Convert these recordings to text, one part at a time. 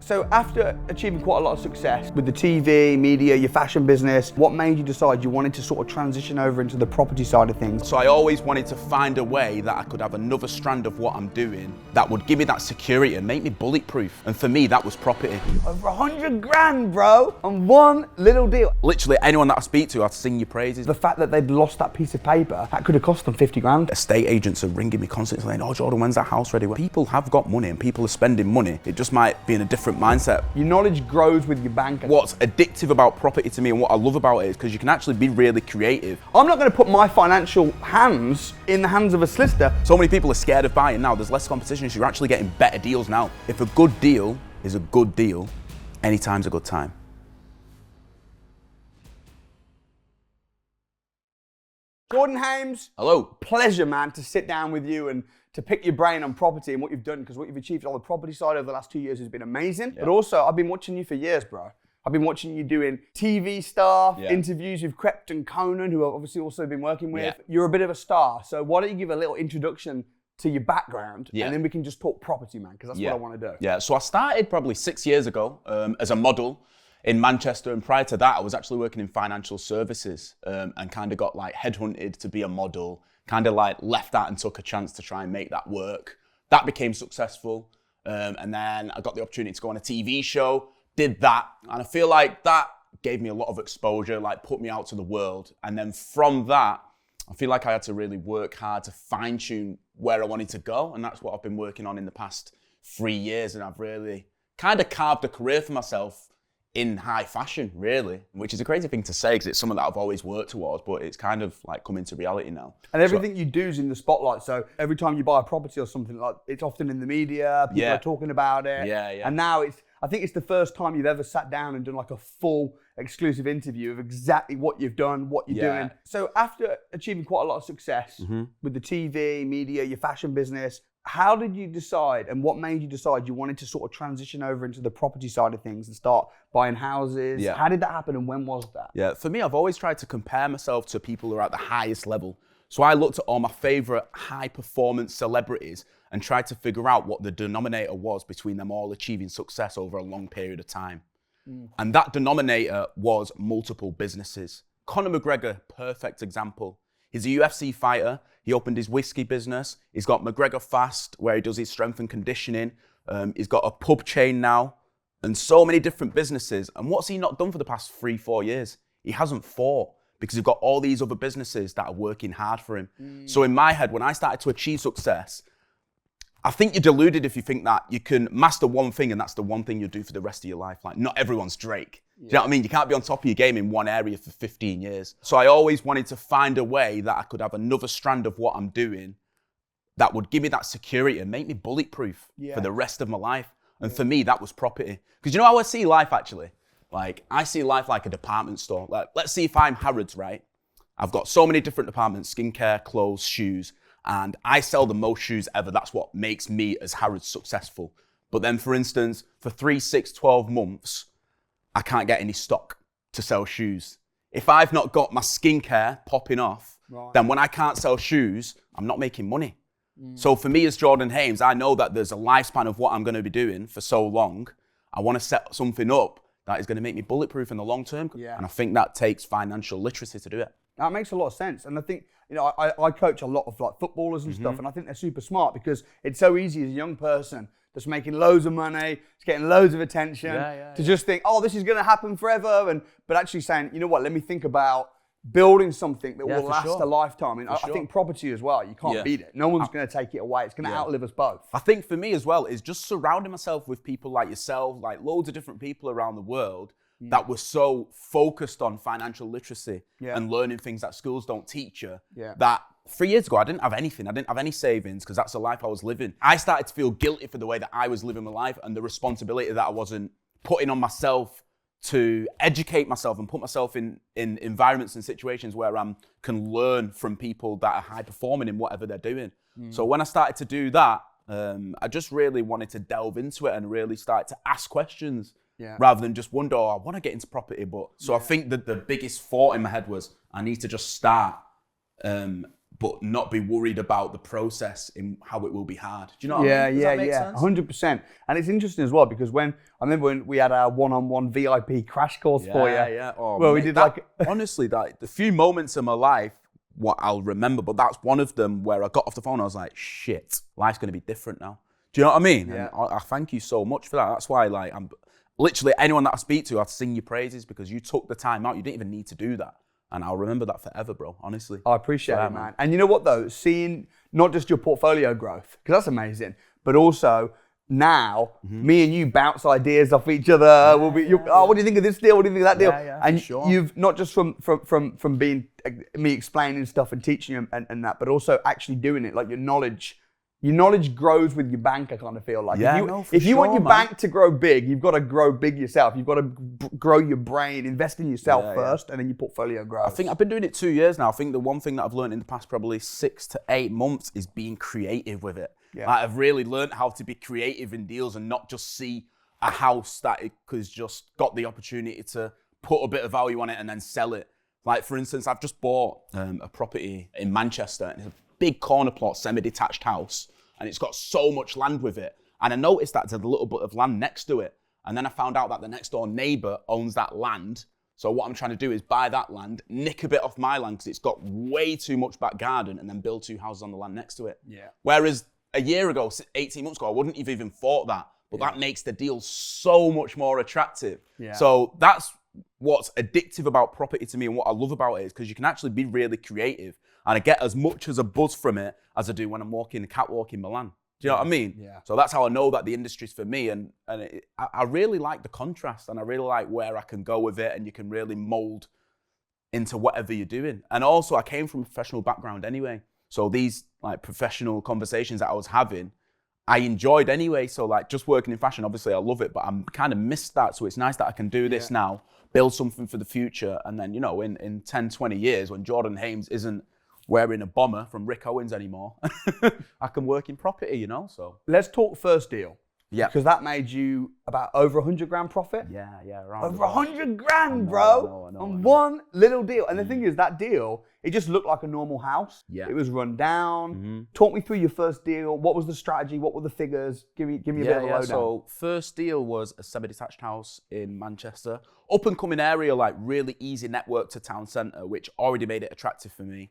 So after achieving quite a lot of success with the TV, media, your fashion business, what made you decide you wanted to sort of transition over into the property side of things? So I always wanted to find a way that I could have another strand of what I'm doing that would give me that security and make me bulletproof. And for me, that was property. Over 100 grand, bro, on one little deal. Literally anyone that I speak to, I'd sing your praises. The fact that they'd lost that piece of paper, that could have cost them 50 grand. Estate agents are ringing me constantly saying, oh Jordan, when's that house ready? People have got money and people are spending money. It just might be in a different mindset. Your knowledge grows with your bank. What's addictive about property to me and what I love about it is because you can actually be really creative. I'm not going to put my financial hands in the hands of a solicitor. So many people are scared of buying now. There's less competition, so you're actually getting better deals now. If a good deal is a good deal, anytime's a good time. Jordan Hames. Hello. Pleasure, man, to sit down with you and to pick your brain on property and what you've done, because what you've achieved on the property side over the last 2 years has been amazing. Yeah. But also, I've been watching you for years, bro. I've been watching you doing TV stuff, interviews with Krept and Conan, who I've obviously also been working with. Yeah. You're a bit of a star, so why don't you give a little introduction to your background, and then we can just talk property, man, because that's what I want to do. Yeah, so I started probably 6 years ago as a model in Manchester, and prior to that, I was actually working in financial services and kind of got like headhunted to be a model, kind of like left that and took a chance to try and make that work. That became successful, and then I got the opportunity to go on a TV show, did that, and I feel like that gave me a lot of exposure, like put me out to the world, and then from that, I feel like I had to really work hard to fine tune where I wanted to go, and that's what I've been working on in the past 3 years, and I've really kind of carved a career for myself in high fashion, really, which is a crazy thing to say because it's something that I've always worked towards, but it's kind of like coming to reality now. And everything you do is in the spotlight. So every time you buy a property or something, like it's often in the media, people are talking about it. Yeah. And now I think it's the first time you've ever sat down and done like a full exclusive interview of exactly what you've done, what you're doing. So after achieving quite a lot of success with the TV, media, your fashion business, how did you decide and what made you decide you wanted to sort of transition over into the property side of things and start buying houses? Yeah. How did that happen and when was that? Yeah, for me, I've always tried to compare myself to people who are at the highest level. So I looked at all my favorite high performance celebrities and tried to figure out what the denominator was between them all achieving success over a long period of time. And that denominator was multiple businesses. Conor McGregor, perfect example. He's a UFC fighter. He opened his whiskey business. He's got McGregor Fast, where he does his strength and conditioning. He's got a pub chain now and so many different businesses. And what's he not done for the past 3-4 years? He hasn't fought because he's got all these other businesses that are working hard for him. So in my head, when I started to achieve success, I think you're deluded if you think that you can master one thing and that's the one thing you'll do for the rest of your life. Like, not everyone's Drake. Do you know what I mean? You can't be on top of your game in one area for 15 years. So I always wanted to find a way that I could have another strand of what I'm doing that would give me that security and make me bulletproof for the rest of my life. And for me, that was property. Because you know how I see life actually? Like, I see life like a department store. Like, let's see if I'm Harrods, right? I've got so many different departments, skincare, clothes, shoes, and I sell the most shoes ever. That's what makes me as Harrods successful. But then, for instance, for 3, 6, 12 months, I can't get any stock to sell shoes. If I've not got my skincare popping off, then when I can't sell shoes, I'm not making money. So for me as Jordan Hames, I know that there's a lifespan of what I'm going to be doing for so long. I want to set something up that is going to make me bulletproof in the long term. And I think that takes financial literacy to do it. That makes a lot of sense. And I think, you know, I coach a lot of like footballers and stuff, and I think they're super smart because it's so easy as a young person that's making loads of money, it's getting loads of attention, to just think, oh, this is going to happen forever. But actually saying, you know what, let me think about building something that will last a lifetime. And I think property as well, you can't beat it. No one's going to take it away. It's going to outlive us both. I think for me as well is just surrounding myself with people like yourself, like loads of different people around the world that were so focused on financial literacy and learning things that schools don't teach you, that 3 years ago, I didn't have anything. I didn't have any savings because that's the life I was living. I started to feel guilty for the way that I was living my life and the responsibility that I wasn't putting on myself to educate myself and put myself in environments and situations where I can learn from people that are high performing in whatever they're doing. So when I started to do that, I just really wanted to delve into it and really start to ask questions rather than just wonder, oh, I want to get into property. But so I think that the biggest thought in my head was I need to just start but not be worried about the process in how it will be hard. Do you know what I mean? Does that make sense? 100%. And it's interesting as well because I remember when we had our one-on-one VIP crash course for you. Yeah. Oh, well, mate, we did honestly, that the few moments in my life, what I'll remember, but that's one of them where I got off the phone. I was like, shit, life's going to be different now. Do you know what I mean? Yeah. And I thank you so much for that. That's why, like, I'm literally anyone that I speak to, I'd sing your praises because you took the time out. You didn't even need to do that. And I'll remember that forever, bro, honestly. I appreciate it, man. And you know what, though? Seeing not just your portfolio growth, because that's amazing, but also now, me and you bounce ideas off each other. What do you think of this deal? What do you think of that deal? And you've not just from being me explaining stuff and teaching you and that, but also actually doing it. Like your knowledge grows with your bank. I kind of feel like if you want your bank to grow big, you've got to grow big yourself. You've got to grow your brain, invest in yourself first, and then your portfolio grows. I think I've been doing it 2 years now. I think the one thing that I've learned in the past probably 6 to 8 months is being creative with it. Yeah. Like I've really learned how to be creative in deals and not just see a house that has just got the opportunity to put a bit of value on it and then sell it. Like for instance, I've just bought a property in Manchester, and it's a big corner plot, semi-detached house, and it's got so much land with it. And I noticed that there's a little bit of land next to it. And then I found out that the next door neighbor owns that land. So what I'm trying to do is buy that land, nick a bit off my land because it's got way too much back garden, and then build 2 houses on the land next to it. Yeah. Whereas a year ago, 18 months ago, I wouldn't have even thought that. But that makes the deal so much more attractive. Yeah. So that's what's addictive about property to me, and what I love about it is because you can actually be really creative. And I get as much as a buzz from it as I do when I'm walking the catwalk in Milan. Do you know what I mean? Yeah. So that's how I know that the industry's for me. And I really like the contrast, and I really like where I can go with it, and you can really mold into whatever you're doing. And also, I came from a professional background anyway. So these like professional conversations that I was having, I enjoyed anyway. So like just working in fashion, obviously I love it, but I'm kind of missed that. So it's nice that I can do this now, build something for the future. And then, you know, in 10, 20 years, when Jordan Hames isn't wearing a bomber from Rick Owens anymore, I can work in property, you know, so. Let's talk first deal. Yeah. Because that made you about over 100 grand profit? Yeah. Over 100 grand, bro. I know. One little deal. And the thing is, that deal, it just looked like a normal house. Yeah. It was run down. Talk me through your first deal. What was the strategy? What were the figures? Give me a bit of a lowdown. So first deal was a semi-detached house in Manchester. Up and coming area, like really easy network to town centre, which already made it attractive for me.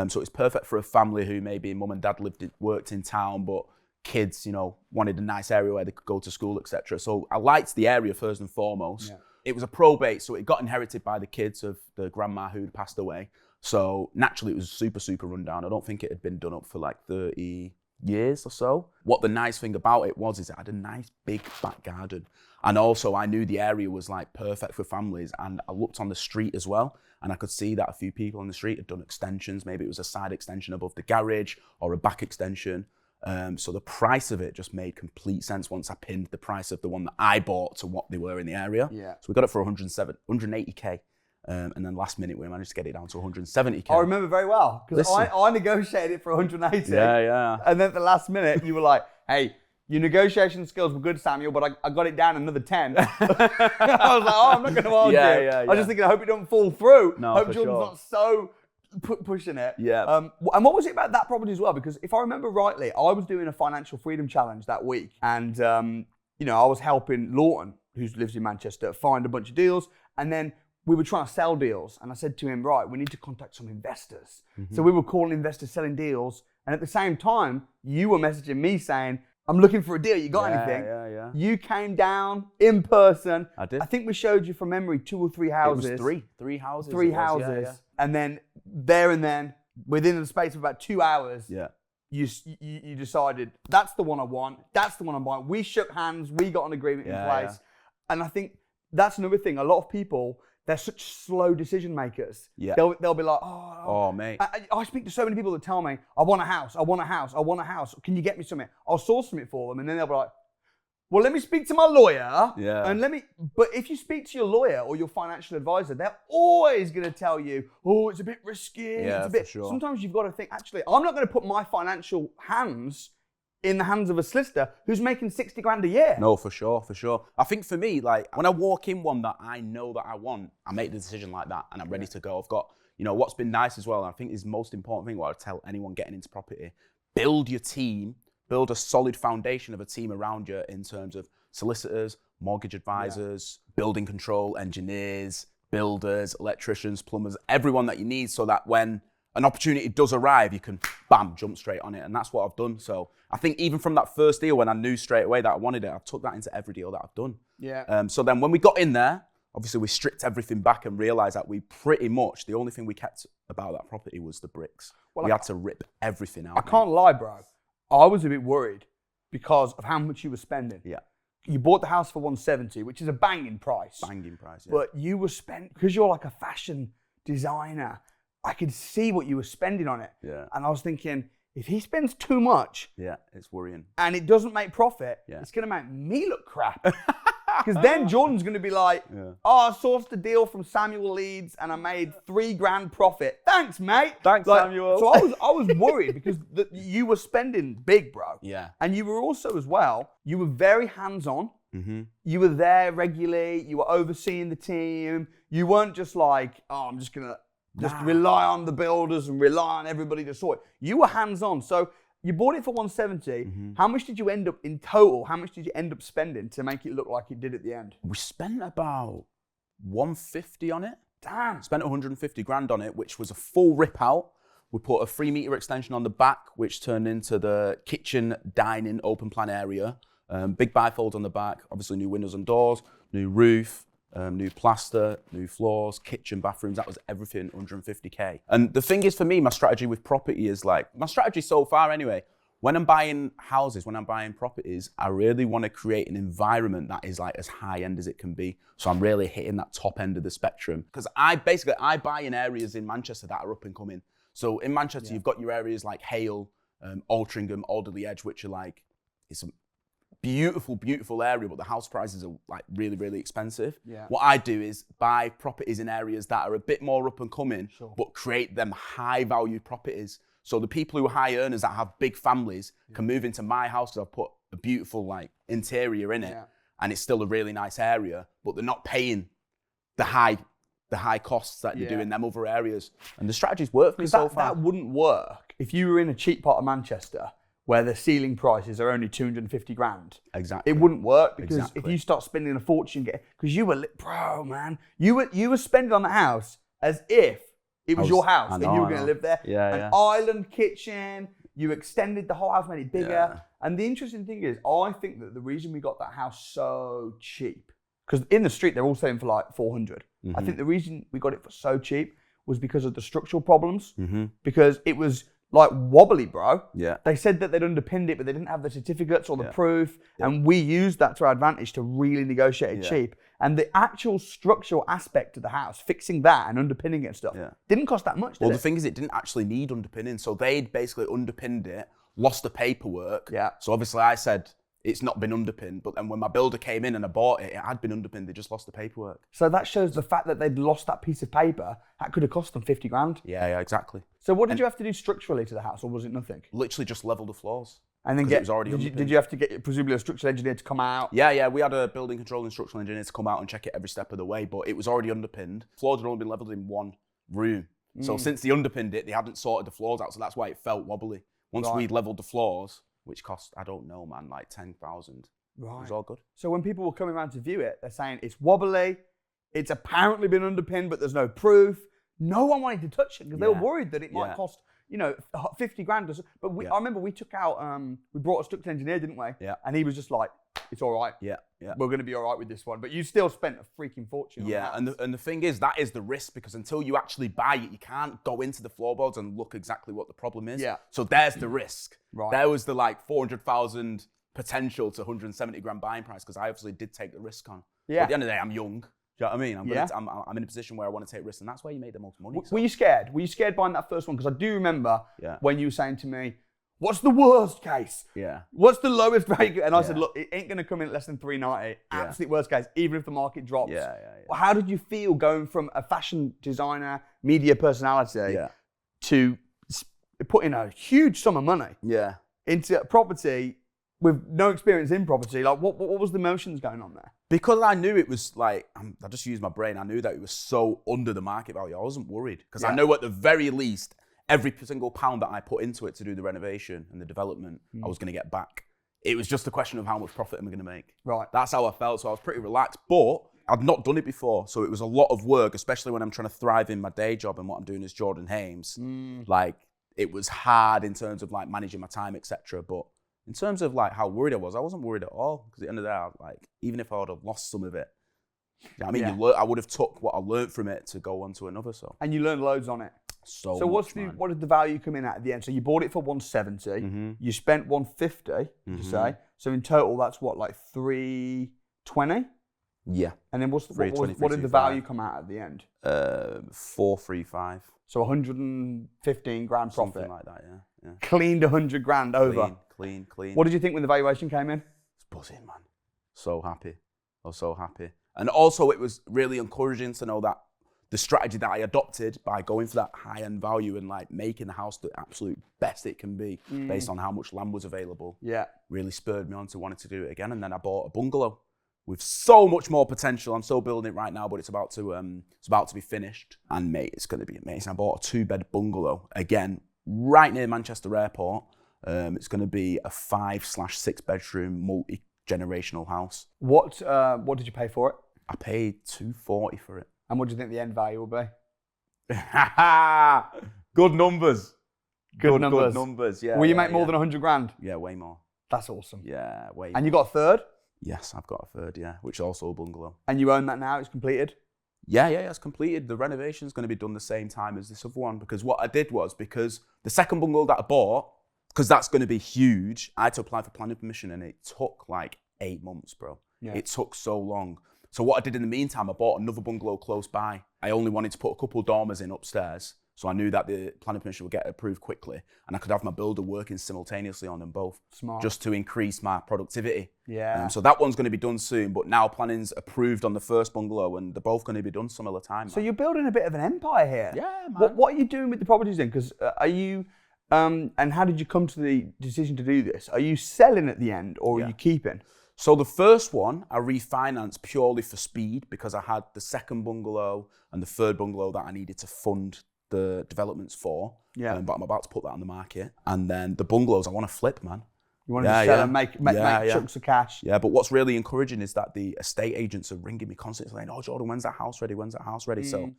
So it's perfect for a family who maybe mum and dad worked in town, but kids, you know, wanted a nice area where they could go to school, etc. So I liked the area first and foremost. Yeah. It was a probate, so it got inherited by the kids of the grandma who had passed away. So naturally, it was super, super rundown. I don't think it had been done up for like 30 years or so. What the nice thing about it was is it had a nice big back garden. And also I knew the area was like perfect for families, and I looked on the street as well, and I could see that a few people on the street had done extensions. Maybe it was a side extension above the garage or a back extension. So the price of it just made complete sense once I pinned the price of the one that I bought to what they were in the area. Yeah. So we got it for 180k. And then last minute we managed to get it down to 170k. I remember very well because I negotiated it for 180. Yeah. And then at the last minute you were like, hey, your negotiation skills were good, Samuel, but I got it down another 10. I was like, oh, I'm not going to argue. I was just thinking, I hope it don't fall through. No, hope Jordan's not so pushing it. Yeah. And what was it about that property as well? Because if I remember rightly, I was doing a financial freedom challenge that week, and you know, I was helping Lawton, who lives in Manchester, find a bunch of deals, and then we were trying to sell deals. And I said to him, right, we need to contact some investors. So we were calling investors, selling deals, and at the same time, you were messaging me saying, I'm looking for a deal. You got anything? Yeah. You came down in person. I did. I think we showed you from memory 2 or 3 houses. It was three houses. Three houses. Yeah. And then there and then, within the space of about 2 hours, you decided, that's the one I want. That's the one I'm buying. We shook hands. We got an agreement in place. And I think that's another thing. A lot of people, they're such slow decision makers. Yeah. They'll be like, oh mate. I speak to so many people that tell me, I want a house. Can you get me something? I'll source something for them. And then they'll be like, well, let me speak to my lawyer. Yeah. But if you speak to your lawyer or your financial advisor, they're always going to tell you, oh, it's a bit risky. Yeah, for sure. Sometimes you've got to think, actually, I'm not going to put my financial hands in the hands of a solicitor who's making 60 grand a year. No, for sure. I think for me, like when I walk in one that I know that I want, I make the decision like that and I'm ready to go. I've got, you know, what's been nice as well, and I think is the most important thing what I tell anyone getting into property, build your team, build a solid foundation of a team around you in terms of solicitors, mortgage advisors, building control engineers, builders, electricians, plumbers, everyone that you need, so that when an opportunity does arrive, you can, bam, jump straight on it. And that's what I've done. So I think even from that first deal, when I knew straight away that I wanted it, I took that into every deal that I've done. Yeah. So then when we got in there, obviously we stripped everything back and realized that we pretty much, the only thing we kept about that property was the bricks. Well, we had to rip everything out. I can't lie, bro. I was a bit worried because of how much you were spending. Yeah. You bought the house for 170, which is a banging price. Banging price, yeah. But you were because you're like a fashion designer, I could see what you were spending on it. Yeah. And I was thinking, if he spends too much, yeah, it's worrying. And it doesn't make profit, it's going to make me look crap. Because then Jordan's going to be like, oh, I sourced a deal from Samuel Leeds and I made $3,000 profit. Thanks, mate. Thanks, like, Samuel. So I was worried because you were spending big, bro. Yeah. And you were also, as well, you were very hands-on. Mm-hmm. You were there regularly. You were overseeing the team. You weren't just like, oh, I'm just going to rely on the builders and rely on everybody to sort it. You were hands-on. So you bought it for 170. Mm-hmm. How much did you end up in total? How much did you end up spending to make it look like it did at the end? We spent about 150 on it. Damn. Spent 150 grand on it, which was a full rip out. We put a 3-meter extension on the back, which turned into the kitchen, dining, open plan area. Big bifold on the back, obviously new windows and doors, new roof, new plaster, new floors, kitchen, bathrooms. That was everything, 150k. And the thing is, for me, my strategy with property is like, my strategy so far anyway, when I'm buying houses, when I'm buying properties, I really want to create an environment that is like as high end as it can be. So I'm really hitting that top end of the spectrum. Because I buy in areas in Manchester that are up and coming. So in Manchester, you've got your areas like Hale, Altrincham, Alderley Edge, which are like, it's a beautiful, beautiful area, but the house prices are like really, really expensive. Yeah. What I do is buy properties in areas that are a bit more up and coming, but create them high value properties. So the people who are high earners that have big families can move into my house because I've put a beautiful like interior in it, and it's still a really nice area, but they're not paying the high costs that they do in them other areas. And the strategy's worked for me so far. That wouldn't work if you were in a cheap part of Manchester where the ceiling prices are only 250 grand. Exactly. It wouldn't work because if you start spending a fortune, because you were, bro, man, you were spending on the house as if it was your house and you were going to live there. An island kitchen, you extended the whole house, made it bigger. Yeah. And the interesting thing is, I think that the reason we got that house so cheap, because in the street, they're all selling for like 400. Mm-hmm. I think the reason we got it for so cheap was because of the structural problems, because it was like wobbly, bro. Yeah. They said that they'd underpinned it, but they didn't have the certificates or the proof. Yeah. And we used that to our advantage to really negotiate it cheap. And the actual structural aspect of the house, fixing that and underpinning it and stuff, didn't cost that much, did the thing is, it didn't actually need underpinning. So they'd basically underpinned it, lost the paperwork. Yeah. So obviously I said, it's not been underpinned, but then when my builder came in and I bought it, it had been underpinned, they just lost the paperwork. So that shows the fact that they'd lost that piece of paper, that could have cost them 50 grand. Yeah, exactly. So what did you have to do structurally to the house, or was it nothing? Literally just level the floors. And then it was already did you have to get presumably a structural engineer to come out? Yeah, we had a building control and structural engineer to come out and check it every step of the way, but it was already underpinned. Floors had only been leveled in one room. So since they underpinned it, they hadn't sorted the floors out, so that's why it felt wobbly. Once we'd leveled the floors, which cost, I don't know, man, like 10,000. Right. It was all good. So when people were coming around to view it, they're saying it's wobbly, it's apparently been underpinned, but there's no proof. No one wanted to touch it because they were worried that it might cost, 50 grand. But I remember we took out, we brought a structural engineer, didn't we? Yeah. And he was just like, it's all right. Yeah. We're going to be all right with this one. But you still spent a freaking fortune on that. And the thing is, that is the risk, because until you actually buy it, you can't go into the floorboards and look exactly what the problem is. Yeah. So there's the risk. Right. There was the like 400,000 potential to 170 grand buying price, because I obviously did take the risk on. Yeah. But at the end of the day, I'm young. Do you know what I mean? I'm in a position where I want to take risks, and that's where you make the most money. Were you scared? Were you scared buying that first one? Because I do remember when you were saying to me, what's the worst case? Yeah. What's the lowest value? And I said, look, it ain't going to come in at less than 390. Absolute worst case, even if the market drops. Yeah. Well, how did you feel going from a fashion designer, media personality to putting a huge sum of money into a property with no experience in property, like what was the emotions going on there? Because I knew it was like, I just used my brain. I knew that it was so under the market value. I wasn't worried because I know at the very least, every single pound that I put into it to do the renovation and the development, I was going to get back. It was just a question of how much profit am I going to make. Right. That's how I felt. So I was pretty relaxed, but I'd not done it before. So it was a lot of work, especially when I'm trying to thrive in my day job and what I'm doing as Jordan Hames. Like, it was hard in terms of like managing my time, etc. But in terms of like how worried I wasn't worried at all. Because at the end of the day, like, even if I would have lost some of it, I mean, I would have took what I learned from it to go on to another. So. And you learned loads on it. So what did the value come in at the end? So you bought it for 170. You spent 150. Did you say? So in total, that's what, like 320? Yeah. And then what did the value come out at the end? 435. So 115 grand profit. Something like that, yeah. Cleaned 100 grand over. Clean. What did you think when the valuation came in? It's buzzing, man. So happy. I was so happy. And also it was really encouraging to know that the strategy that I adopted by going for that high-end value and like making the house the absolute best it can be based on how much land was available. Yeah. Really spurred me on to wanting to do it again. And then I bought a bungalow with so much more potential. I'm still building it right now, but it's about to be finished. And mate, it's going to be amazing. I bought a 2-bed bungalow, again, right near Manchester Airport. It's going to be a 5/6 bedroom multi-generational house. What did you pay for it? I paid $240 for it. And what do you think the end value will be? Good numbers. Good numbers, yeah. Will you make more than 100 grand? Yeah, way more. That's awesome. Yeah, way more. And you got a third? Yes, I've got a third, yeah, which is also a bungalow. And you own that now? It's completed? Yeah, it's completed. The renovation's going to be done the same time as this other one, because what I did was, because the second bungalow that I bought, because that's going to be huge, I had to apply for planning permission and it took like 8 months, bro. Yeah. It took so long. So what I did in the meantime, I bought another bungalow close by. I only wanted to put a couple of dormers in upstairs, so I knew that the planning permission would get approved quickly and I could have my builder working simultaneously on them both. Smart. Just to increase my productivity. Yeah. So that one's going to be done soon, but now planning's approved on the first bungalow and they're both going to be done similar time. So you're building a bit of an empire here. Yeah, man. What are you doing with the properties then? Because are you, and how did you come to the decision to do this? Are you selling at the end or are you keeping? So the first one, I refinanced purely for speed because I had the second bungalow and the third bungalow that I needed to fund the developments for. Yeah. But I'm about to put that on the market. And then the bungalows I want to flip, man. You want to sell and make chunks of cash. Yeah, but what's really encouraging is that the estate agents are ringing me constantly saying, oh, Jordan, when's that house ready? When's that house ready? So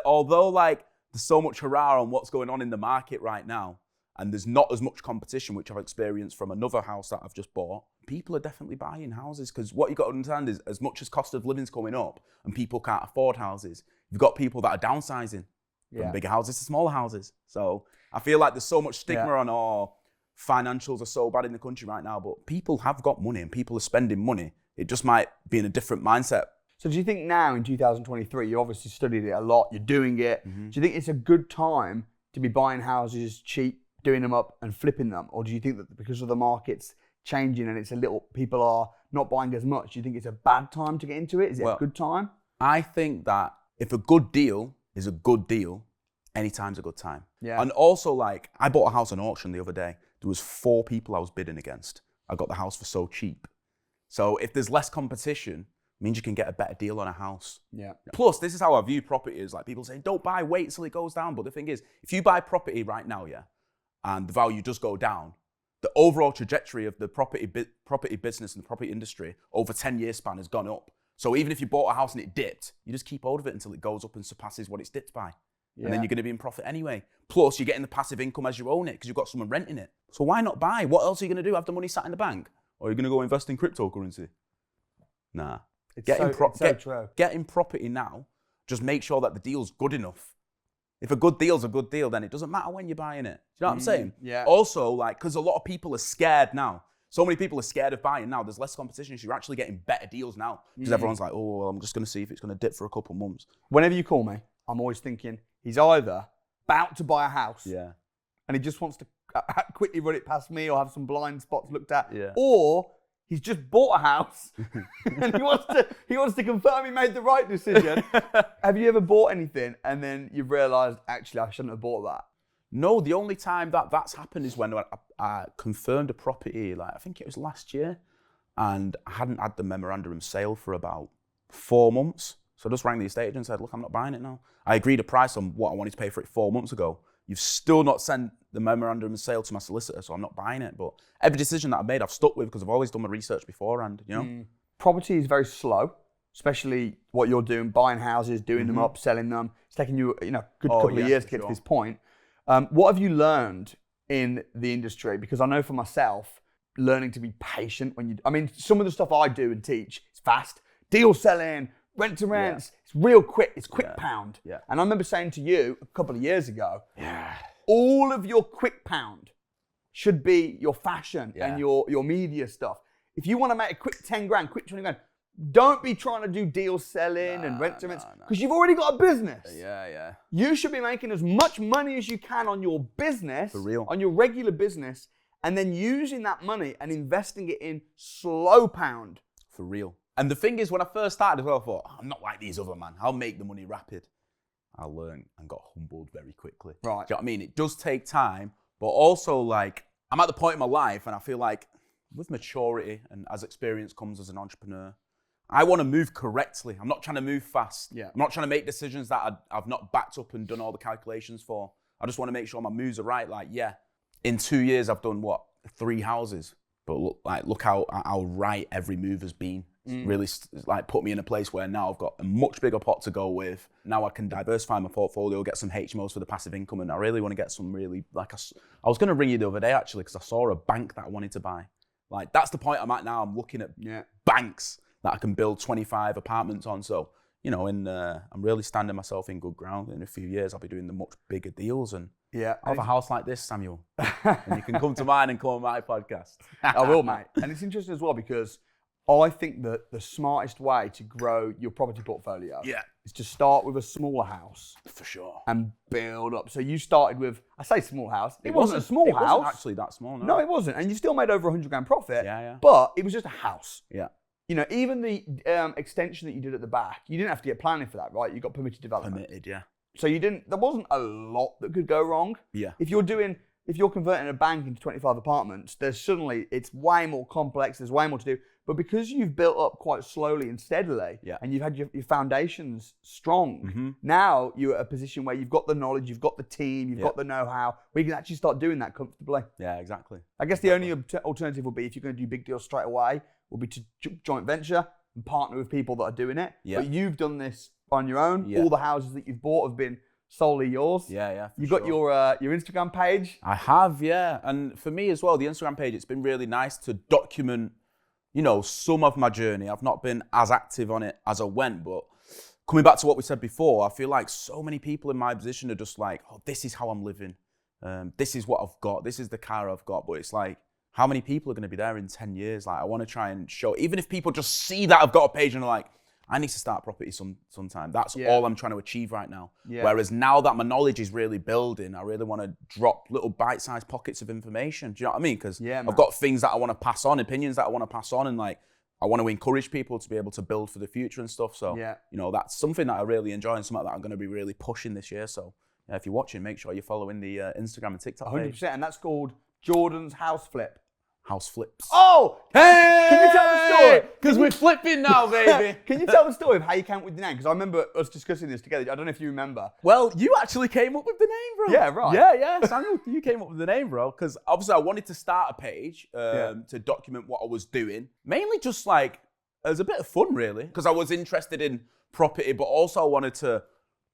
although like there's so much hurrah on what's going on in the market right now, and there's not as much competition, which I've experienced from another house that I've just bought, people are definitely buying houses because what you've got to understand is as much as cost of living's coming up and people can't afford houses, you've got people that are downsizing from bigger houses to smaller houses. So I feel like there's so much stigma on, financials are so bad in the country right now, but people have got money and people are spending money. It just might be in a different mindset. So do you think now in 2023, you obviously studied it a lot, you're doing it, do you think it's a good time to be buying houses cheap, doing them up and flipping them? Or do you think that because of the market's changing and it's people are not buying as much, do you think it's a bad time to get into it? Is it a good time? I think that if a good deal is a good deal, any time's a good time. Yeah. And also like, I bought a house on auction the other day. There was 4 people I was bidding against. I got the house for so cheap. So if there's less competition, it means you can get a better deal on a house. Yeah. Plus, this is how I view property is like people say, don't buy, wait till it goes down. But the thing is, if you buy property right now, and the value does go down, the overall trajectory of the property business and the property industry over 10-year span has gone up. So even if you bought a house and it dipped, you just keep hold of it until it goes up and surpasses what it's dipped by. Yeah. And then you're going to be in profit anyway. Plus, you're getting the passive income as you own it because you've got someone renting it. So why not buy? What else are you going to do? Have the money sat in the bank? Or are you going to go invest in cryptocurrency? Nah. Get in property now. Just make sure that the deal's good enough. If a good deal's a good deal, then it doesn't matter when you're buying it. Do you know what I'm saying? Yeah. Also, like, because a lot of people are scared now. So many people are scared of buying now. There's less competition. So you're actually getting better deals now. Because everyone's like, oh, well, I'm just going to see if it's going to dip for a couple months. Whenever you call me, I'm always thinking he's either about to buy a house and he just wants to quickly run it past me or have some blind spots looked at, or he's just bought a house and he wants to confirm he made the right decision. Have you ever bought anything and then you've realised, actually, I shouldn't have bought that? No, the only time that's happened is when I confirmed a property, like I think it was last year, and I hadn't had the memorandum of sale for about 4 months. So I just rang the estate agent and said, look, I'm not buying it now. I agreed a price on what I wanted to pay for it 4 months ago. You've still not sent the memorandum of sale to my solicitor, so I'm not buying it. But every decision that I've made, I've stuck with because I've always done my research beforehand, you know? Property is very slow, especially what you're doing, buying houses, doing them up, selling them. It's taking you, a good couple of years to get to this point. What have you learned in the industry? Because I know for myself, learning to be patient some of the stuff I do and teach, it's fast. Deal selling, rent to rents, it's real quick, it's quick pound. Yeah. And I remember saying to you a couple of years ago, all of your quick pound should be your fashion and your media stuff. If you want to make a quick 10 grand, quick 20 grand, don't be trying to do deal selling and rent to rents because you've already got a business. Yeah. You should be making as much money as you can on your business, For real. on your regular business, and then using that money and investing it in slow pound. For real. And the thing is, when I first started as well, I thought, I'm not like these other man. I'll make the money rapid. I learned and got humbled very quickly. Right. Do you know what I mean? It does take time, but also like, I'm at the point in my life and I feel like with maturity and as experience comes as an entrepreneur, I want to move correctly. I'm not trying to move fast. Yeah. I'm not trying to make decisions that I've not backed up and done all the calculations for. I just want to make sure my moves are right. Like, in 2 years, I've done 3 houses. But look how right every move has been. It's really put me in a place where now I've got a much bigger pot to go with. Now I can diversify my portfolio, get some HMOs for the passive income, and I really want to get some really, I was going to ring you the other day actually because I saw a bank that I wanted to buy. Like, that's the point I'm at now. I'm looking at banks that I can build 25 apartments on. So, I'm really standing myself in good ground. In a few years, I'll be doing the much bigger deals and I'll have a house like this, Samuel. And you can come to mine and come on my podcast. I will, mate. And it's interesting as well because I think that the smartest way to grow your property portfolio is to start with a smaller house. For sure. And build up. So you started with, I say small house. It wasn't a small house. It wasn't actually that small, no. No, it wasn't. And you still made over 100 grand profit. Yeah. But it was just a house. Yeah. Even the extension that you did at the back, you didn't have to get planning for that, right? You got permitted development. Permitted, yeah. So there wasn't a lot that could go wrong. Yeah. If you're converting a bank into 25 apartments, it's way more complex, there's way more to do. But because you've built up quite slowly and steadily, and you've had your foundations strong, now you're at a position where you've got the knowledge, you've got the team, you've got the know-how, where you can actually start doing that comfortably. Yeah, exactly. I guess the only alternative would be, if you're going to do big deals straight away, will be to joint venture and partner with people that are doing it. Yeah. But you've done this on your own. Yeah. All the houses that you've bought have been solely yours. Yeah. You've got your Instagram page. I have, yeah. And for me as well, the Instagram page, it's been really nice to document, some of my journey. I've not been as active on it as I went, but coming back to what we said before, I feel like so many people in my position are just like, oh, this is how I'm living. This is what I've got. This is the car I've got. But it's like, how many people are going to be there in 10 years? Like, I want to try and show, even if people just see that I've got a page and are like, I need to start property sometime. That's all I'm trying to achieve right now. Yeah. Whereas now that my knowledge is really building, I really want to drop little bite-sized pockets of information. Do you know what I mean? Because I've got things that I want to pass on, opinions that I want to pass on, and like, I want to encourage people to be able to build for the future and stuff. So, that's something that I really enjoy and something that I'm going to be really pushing this year. So, if you're watching, make sure you're following the Instagram and TikTok 100%, page. And that's called Jordan's House Flip. House Flips. Oh! Hey! Can you tell the story? Because we're flipping now, baby. Can you tell the story of how you came up with the name? Because I remember us discussing this together. I don't know if you remember. Well, you actually came up with the name, bro. Yeah, right. Yeah. Samuel, you came up with the name, bro. Because obviously I wanted to start a page to document what I was doing. Mainly just like, as a bit of fun, really. Because I was interested in property, but also I wanted to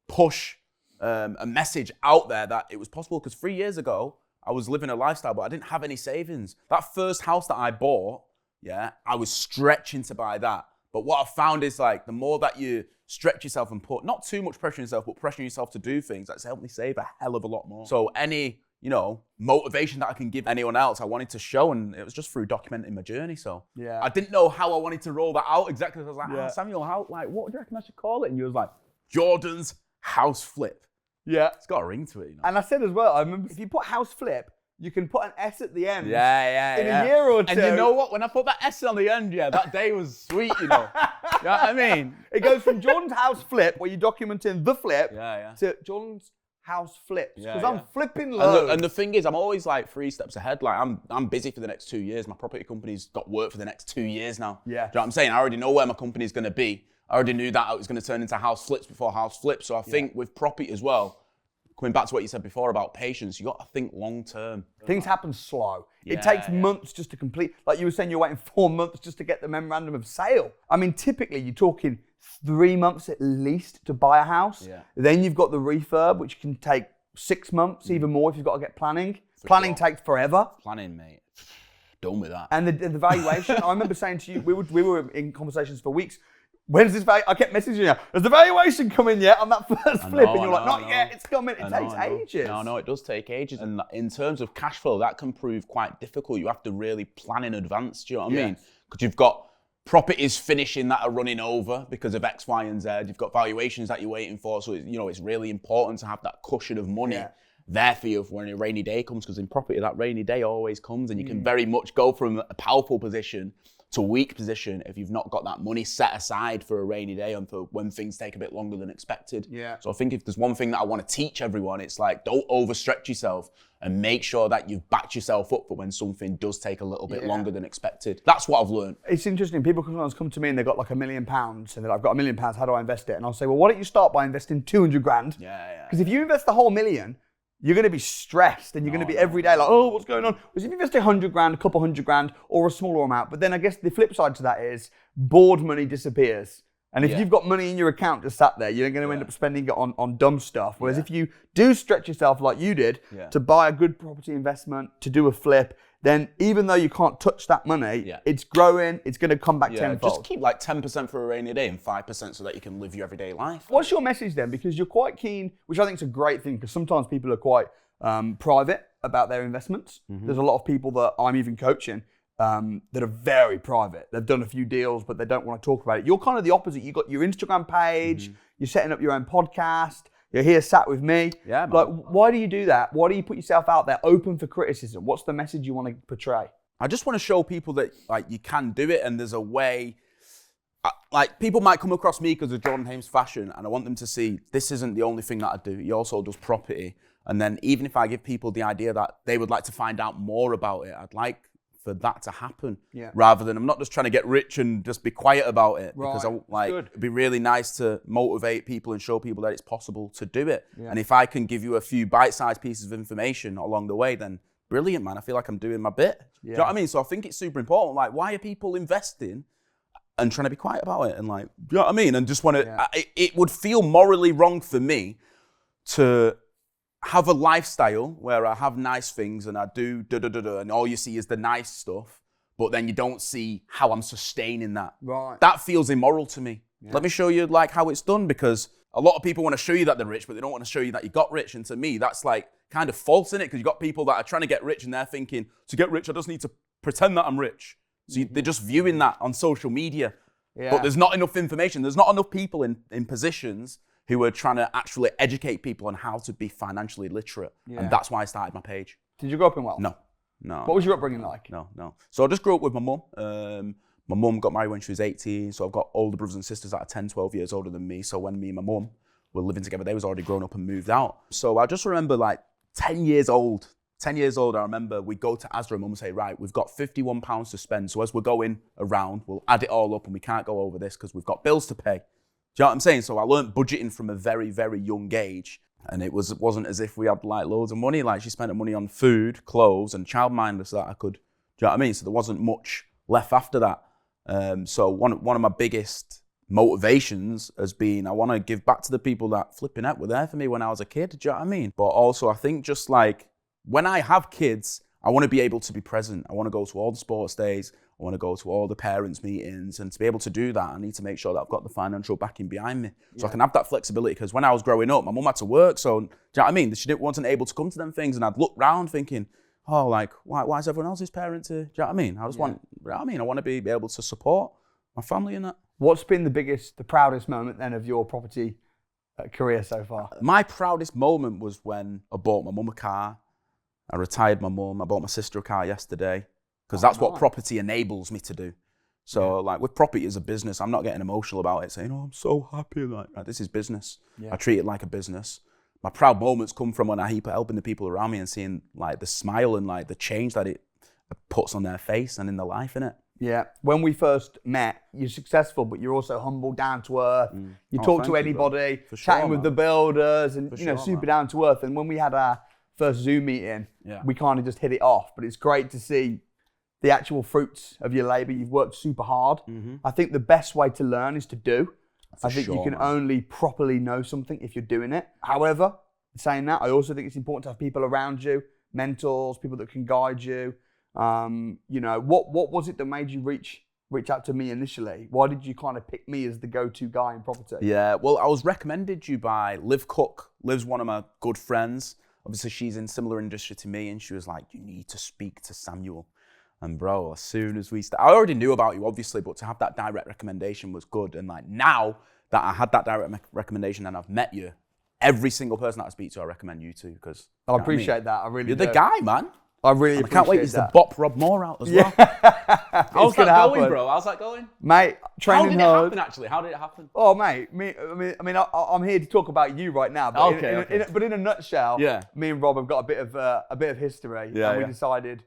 push a message out there that it was possible. Because 3 years ago, I was living a lifestyle, but I didn't have any savings. That first house that I bought, I was stretching to buy that. But what I found is like, the more that you stretch yourself and put not too much pressure on yourself, but pressure yourself to do things, that's helped me save a hell of a lot more. So any, motivation that I can give anyone else, I wanted to show, and it was just through documenting my journey. So I didn't know how I wanted to roll that out exactly. I was like, Samuel, what do you reckon I should call it? And you was like, Jordan's House Flip. Yeah. It's got a ring to it, And I said as well, I remember, if you put House Flip, you can put an S at the end. Yeah. In a year or two. And you know what? When I put that S on the end, that day was sweet, You know what I mean? It goes from Jordan's House Flip, where you're documenting the flip, to Jordan's house flips? Yeah, Because I'm yeah. flipping loads. And the thing is, I'm always like 3 steps ahead. Like I'm busy for the next 2 years. My property company's got work for the next 2 years now. Yeah. Do you know what I'm saying? I already know where my company's going to be. I already knew that it was going to turn into house flips before house flips. So I think with property as well, coming back to what you said before about patience, you got to think long term. Things happen slow. Yeah, it takes months just to complete. Like you were saying, you're waiting 4 months just to get the memorandum of sale. I mean, typically you're talking 3 months at least to buy a house. Yeah. Then you've got the refurb, which can take 6 months, even more if you've got to get planning. Planning takes forever. Planning, mate. Done with that. And the valuation, I remember saying to you, we were in conversations for weeks. When's this I kept messaging you. Has the valuation come in yet on that first flip? And you're like, not yet, it's coming. It takes ages. No, it does take ages. And in terms of cash flow, that can prove quite difficult. You have to really plan in advance. Do you know what I mean? Because you've got properties finishing that are running over because of X, Y, and Z. You've got valuations that you're waiting for. So, it's really important to have that cushion of money there for you when a rainy day comes. Because in property, that rainy day always comes. And you can very much go from a powerful position to a weak position if you've not got that money set aside for a rainy day and for when things take a bit longer than expected. Yeah. So I think if there's one thing that I want to teach everyone, it's like, don't overstretch yourself and make sure that you've backed yourself up for when something does take a little bit longer than expected. That's what I've learned. It's interesting. People sometimes come to me and they've got like £1 million and they're like, I've got £1 million, how do I invest it? And I'll say, well, why don't you start by investing 200 grand? Yeah. Because if you invest the whole million, you're going to be stressed and you're going to be every day like, oh, what's going on? Whereas if you invest 100 grand, a couple 100 grand, or a smaller amount, but then I guess the flip side to that is bored money disappears. And if you've got money in your account just sat there, you're going to end up spending it on dumb stuff. Whereas if you do stretch yourself like you did to buy a good property investment, to do a flip, then even though you can't touch that money, it's growing, it's going to come back tenfold. Just keep like 10% for a rainy day and 5% so that you can live your everyday life. What's your message then? Because you're quite keen, which I think is a great thing, because sometimes people are quite private about their investments. There's a lot of people that I'm even coaching that are very private. They've done a few deals, but they don't want to talk about it. You're kind of the opposite. You've got your Instagram page, you're setting up your own podcast, you're here sat with me. Yeah, man. Like, why do you do that? Why do you put yourself out there open for criticism? What's the message you want to portray? I just want to show people that like you can do it and there's a way. Like people might come across me because of Jordan Hames fashion and I want them to see this isn't the only thing that I do. He also does property. And then even if I give people the idea that they would like to find out more about it, I'd like for that to happen rather than I'm not just trying to get rich and just be quiet about it because it'd be really nice to motivate people and show people that it's possible to do it. And if I can give you a few bite-sized pieces of information along the way, then brilliant, man. I feel like I'm doing my bit. Do you know what I mean? So I think it's super important. Like, why are people investing and trying to be quiet about it? And like, do you know what I mean? And just want to, it would feel morally wrong for me to have a lifestyle where I have nice things and I do and all you see is the nice stuff, but then you don't see how I'm sustaining that. Right. That feels immoral to me. Let me show you like how it's done, because a lot of people want to show you that they're rich, but they don't want to show you that you got rich. And to me, that's like kind of false in it, because you got people that are trying to get rich and they're thinking, to get rich, I just need to pretend that I'm rich. So they're just viewing that on social media. But there's not enough information. There's not enough people in positions who are trying to actually educate people on how to be financially literate. And that's why I started my page. Did you grow up in Wales? No. What was your upbringing like? No. So I just grew up with my mum. My mum got married when she was 18. So I've got older brothers and sisters that are 10, 12 years older than me. So when me and my mum were living together, they was already grown up and moved out. So I just remember like 10 years old, I remember we go to Asda and mum would say, right, we've got £51 to spend. So as we're going around, we'll add it all up and we can't go over this because we've got bills to pay. Do you know what I'm saying? So I learned budgeting from a very, very young age. And it wasn't as if we had like loads of money. Like she spent her money on food, clothes and childminders that I could, do you know what I mean? So there wasn't much left after that. So one of my biggest motivations has been, I want to give back to the people that flipping out were there for me when I was a kid. Do you know what I mean? But also I think just like when I have kids, I want to be able to be present. I want to go to all the sports days. I want to go to all the parents' meetings. And to be able to do that, I need to make sure that I've got the financial backing behind me. So I can have that flexibility. Because when I was growing up, my mum had to work. So, do you know what I mean? She wasn't able to come to them things. And I'd look round thinking, oh, like, why is everyone else's parent to, do you know what I mean? I just want, you know what I mean? I want to be able to support my family in that. What's been the proudest moment then of your property career so far? My proudest moment was when I bought my mum a car. I retired my mum. I bought my sister a car yesterday. Because that's what property enables me to do. So like with property as a business, I'm not getting emotional about it saying, oh, I'm so happy. Like, this is business. I treat it like a business. my proud moments come from when I keep helping the people around me and seeing like the smile and like the change that it puts on their face and in their life, innit? Yeah. When we first met, you're successful, but you're also humble, down to earth. You talk to anybody, chatting with the builders, and super down to earth. And when we had our first Zoom meeting, we kind of just hit it off. But it's great to see the actual fruits of your labor. You've worked super hard. I think the best way to learn is to do. I think you can only properly know something if you're doing it. However, saying that, I also think it's important to have people around you, mentors, people that can guide you. What was it that made you reach out to me initially? Why did you kind of pick me as the go-to guy in property? Yeah, well, I was recommended you by Liv Cook. Liv's one of my good friends. Obviously, she's in similar industry to me, and she was like, you need to speak to Samuel. And bro, as soon as we I already knew about you, obviously, but to have that direct recommendation was good. And like now that I had that direct recommendation and I've met you, every single person that I speak to, I recommend you to, because I appreciate that. I really You're the guy, man. I really appreciate that. I can't wait to bop Rob Moore out as well. How's that going, bro? How's that going? Mate, training hard. How did it happen, actually? How did it happen? Oh, mate, I'm here to talk about you right now. But but in a nutshell, me and Rob have got a bit of history. And we decided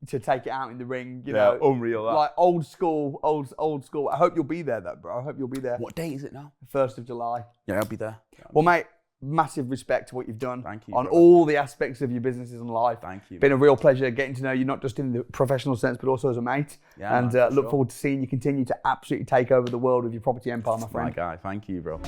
to take it out in the ring, you know. Unreal. Like old school. I hope you'll be there, though, bro. I hope you'll be there. What day is it now? 1st of July. Yeah, I'll be there. Well, mate, massive respect to what you've done. Thank you. On all the aspects of your businesses and life. Thank you. Been a real pleasure getting to know you, not just in the professional sense, but also as a mate. Yeah, and look forward to seeing you continue to absolutely take over the world with your property empire, my friend. My guy, thank you, bro.